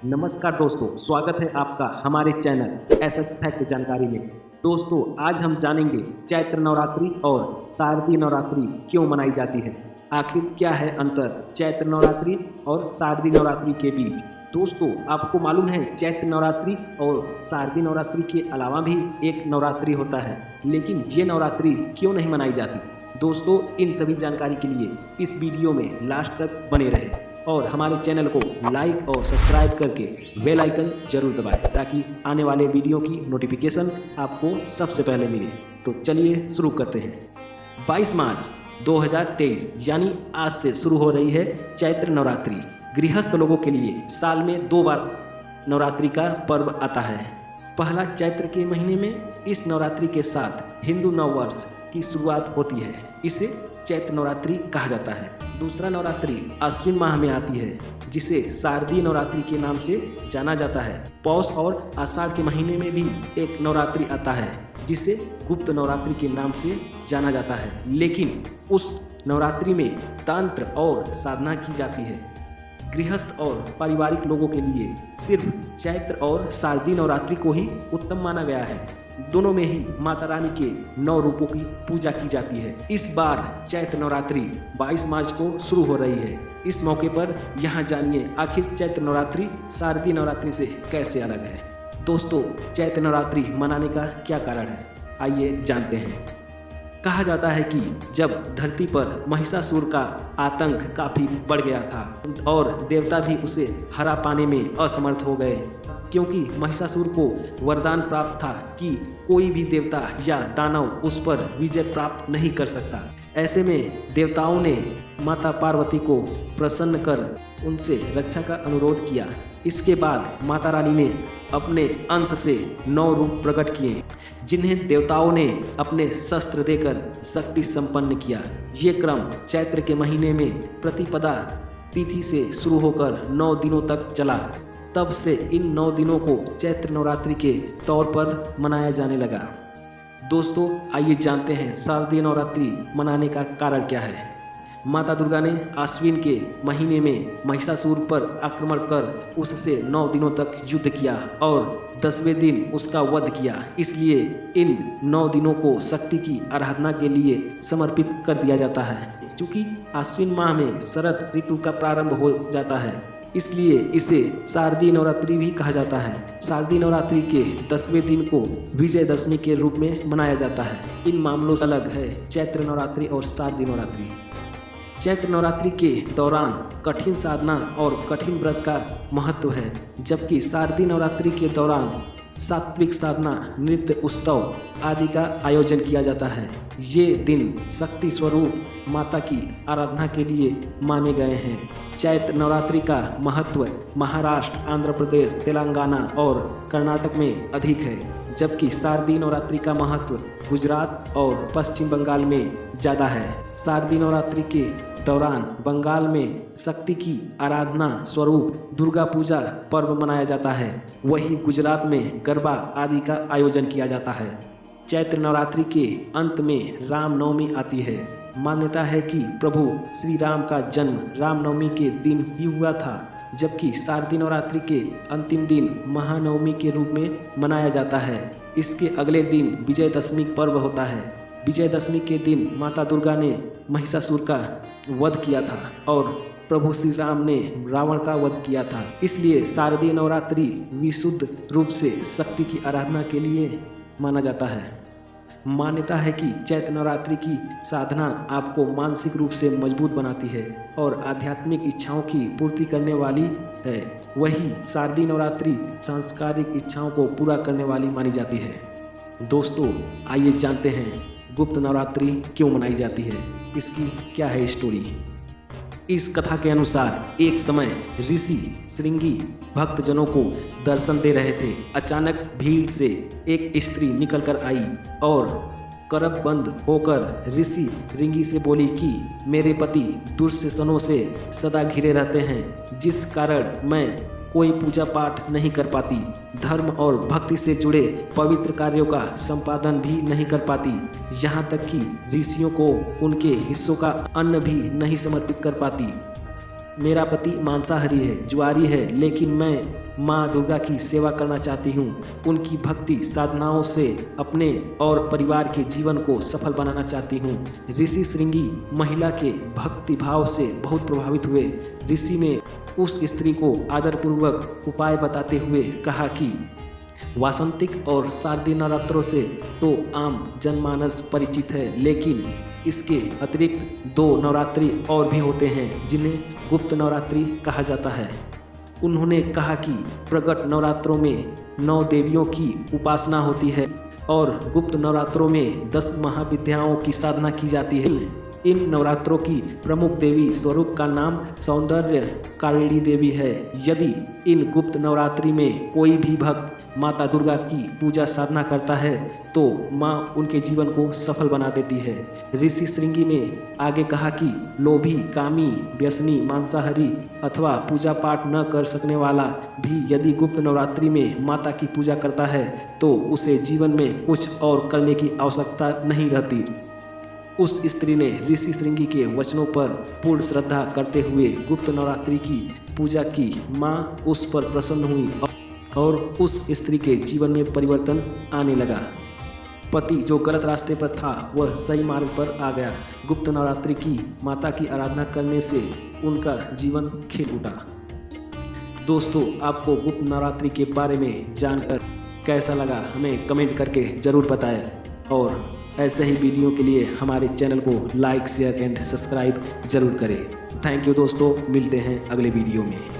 नमस्कार दोस्तों, स्वागत है आपका हमारे चैनल एसएस फैक्ट जानकारी में। दोस्तों, आज हम जानेंगे चैत्र नवरात्रि और शारदीय नवरात्रि क्यों मनाई जाती है। आखिर क्या है अंतर चैत्र नवरात्रि और शारदीय नवरात्रि के बीच। दोस्तों, आपको मालूम है चैत्र नवरात्रि और शारदीय नवरात्रि के अलावा भी एक नवरात्रि होता है, लेकिन ये नवरात्रि क्यों नहीं मनाई जाती। दोस्तों, इन सभी जानकारी के लिए इस वीडियो में लास्ट तक बने रहे और हमारे चैनल को लाइक और सब्सक्राइब करके बेल आइकन जरूर दबाएं ताकि आने वाले वीडियो की नोटिफिकेशन आपको सबसे पहले मिले। तो चलिए शुरू करते हैं। 22 मार्च 2023 यानी आज से शुरू हो रही है चैत्र नवरात्रि। गृहस्थ लोगों के लिए साल में 2 बार नवरात्रि का पर्व आता है। पहला चैत्र के महीने में इस नवरात्रि के साथ हिंदू नववर्ष की शुरुआत होती है। इसे चैत्र नवरात्रि कहा जाता है। दूसरा नवरात्रि अश्विन माह में आती है, जिसे शारदीय नवरात्रि के नाम से जाना जाता है। पौष और आषाढ़ के महीने में भी एक नवरात्रि आता है, जिसे गुप्त नवरात्रि के नाम से जाना जाता है, लेकिन उस नवरात्रि में तंत्र और साधना की जाती है। गृहस्थ और पारिवारिक लोगों के लिए सिर्फ चैत्र और शारदीय नवरात्रि को ही उत्तम माना गया है। दोनों में ही माता रानी के 9 रूपों की पूजा की जाती है। इस बार चैत्र नवरात्रि 22 मार्च को शुरू हो रही है। इस मौके पर यहाँ जानिए आखिर चैत्र नवरात्रि शारदीय नवरात्रि से कैसे अलग है। दोस्तों, चैत्र नवरात्रि मनाने का क्या कारण है, आइए जानते हैं। कहा जाता है कि जब धरती पर महिषासुर का आतंक काफ़ी बढ़ गया था और देवता भी उसे हरा पाने में असमर्थ हो गए, क्योंकि महिषासुर को वरदान प्राप्त था कि कोई भी देवता या दानव उस पर विजय प्राप्त नहीं कर सकता। ऐसे में देवताओं ने माता पार्वती को प्रसन्न कर उनसे रक्षा का अनुरोध किया। इसके बाद माता रानी ने अपने अंश से 9 रूप प्रकट किए, जिन्हें देवताओं ने अपने शस्त्र देकर शक्ति संपन्न किया। ये क्रम चैत्र के महीने में प्रतिपदा तिथि से शुरू होकर 9 दिनों तक चला। तब से इन 9 दिनों को चैत्र नवरात्रि के तौर पर मनाया जाने लगा। दोस्तों, आइए जानते हैं शारदीय नवरात्रि मनाने का कारण क्या है। माता दुर्गा ने आश्विन के महीने में महिषासुर पर आक्रमण कर उससे 9 दिनों तक युद्ध किया और 10वें दिन उसका वध किया। इसलिए इन 9 दिनों को शक्ति की आराधना के लिए समर्पित कर दिया जाता है। क्योंकि आश्विन माह में शरद ऋतु का प्रारंभ हो जाता है, इसलिए इसे शारदीय नवरात्रि भी कहा जाता है। शारदीय नवरात्रि के 10वें दिन को विजयदशमी के रूप में मनाया जाता है। इन मामलों से अलग है चैत्र नवरात्रि और शारदीय नवरात्रि। चैत्र नवरात्रि के दौरान कठिन साधना और कठिन व्रत का महत्व है, जबकि शारदीय नवरात्रि के दौरान सात्विक साधना, नृत्य, उत्सव आदि का आयोजन किया जाता है। ये दिन शक्ति स्वरूप माता की आराधना के लिए माने गए हैं। चैत्र नवरात्रि का महत्व महाराष्ट्र, आंध्र प्रदेश, तेलंगाना और कर्नाटक में अधिक है, जबकि शारदीय नवरात्रि का महत्व गुजरात और पश्चिम बंगाल में ज़्यादा है। शारदीय नवरात्रि के दौरान बंगाल में शक्ति की आराधना स्वरूप दुर्गा पूजा पर्व मनाया जाता है, वहीं गुजरात में गरबा आदि का आयोजन किया जाता है। चैत्र नवरात्रि के अंत में रामनवमी आती है। मान्यता है कि प्रभु श्री राम का जन्म रामनवमी के दिन ही हुआ था, जबकि शारदीय नवरात्रि के अंतिम दिन महानवमी के रूप में मनाया जाता है। इसके अगले दिन विजयदशमी पर्व होता है। विजयदशमी के दिन माता दुर्गा ने महिषासुर का वध किया था और प्रभु श्री राम ने रावण का वध किया था। इसलिए शारदीय नवरात्रि विशुद्ध रूप से शक्ति की आराधना के लिए माना जाता है। मान्यता है कि चैत्र नवरात्रि की साधना आपको मानसिक रूप से मजबूत बनाती है और आध्यात्मिक इच्छाओं की पूर्ति करने वाली है। वहीं शारदीय नवरात्रि सांस्कारिक इच्छाओं को पूरा करने वाली मानी जाती है। दोस्तों, आइए जानते हैं गुप्त नवरात्रि क्यों मनाई जाती है, इसकी क्या है स्टोरी। इस कथा के अनुसार एक समय ऋषि श्रृंगी भक्तजनों को दर्शन दे रहे थे। अचानक भीड़ से एक स्त्री निकलकर आई और करबबंद होकर ऋषि श्रृंगी से बोली कि मेरे पति दुष्टों से सदा घिरे रहते हैं, जिस कारण मैं कोई पूजा पाठ नहीं कर पाती, धर्म और भक्ति से जुड़े पवित्र कार्यों का संपादन भी नहीं कर पाती, यहाँ तक कि ऋषियों को उनके हिस्सों का अन्न भी नहीं समर्पित कर पाती। मेरा पति मांसाहारी है, जुआरी है, लेकिन मैं माँ दुर्गा की सेवा करना चाहती हूँ। उनकी भक्ति साधनाओं से अपने और परिवार के जीवन को सफल बनाना चाहती हूँ। ऋषि श्रृंगी महिला के भक्ति भाव से बहुत प्रभावित हुए। ऋषि ने उस स्त्री को आदरपूर्वक उपाय बताते हुए कहा कि वासंतिक और शारदीय नवरात्रों से तो आम जनमानस परिचित है, लेकिन इसके अतिरिक्त 2 नवरात्रि और भी होते हैं जिन्हें गुप्त नवरात्रि कहा जाता है। उन्होंने कहा कि प्रकट नवरात्रों में 9 देवियों की उपासना होती है और गुप्त नवरात्रों में 10 महाविद्याओं की साधना की जाती है। इन नवरात्रों की प्रमुख देवी स्वरूप का नाम सौंदर्य कारिणी देवी है। यदि इन गुप्त नवरात्रि में कोई भी भक्त माता दुर्गा की पूजा साधना करता है तो माँ उनके जीवन को सफल बना देती है। ऋषि श्रृंगी ने आगे कहा कि लोभी, कामी, व्यसनी, मांसाहारी अथवा पूजा पाठ न कर सकने वाला भी यदि गुप्त नवरात्रि में माता की पूजा करता है तो उसे जीवन में कुछ और करने की आवश्यकता नहीं रहती। उस स्त्री ने ऋषि श्रृंगी के वचनों पर पूर्ण श्रद्धा करते हुए गुप्त नवरात्रि की पूजा की। माँ उस पर प्रसन्न हुई और उस स्त्री के जीवन में परिवर्तन आने लगा। पति जो गलत रास्ते पर था वह सही मार्ग पर आ गया। गुप्त नवरात्रि की माता की आराधना करने से उनका जीवन खिल उठा। दोस्तों, आपको गुप्त नवरात्रि के बारे में जानकर कैसा लगा हमें कमेंट करके ज़रूर बताएं और ऐसे ही वीडियो के लिए हमारे चैनल को लाइक, शेयर एंड सब्सक्राइब जरूर करें। थैंक यू दोस्तों, मिलते हैं अगले वीडियो में।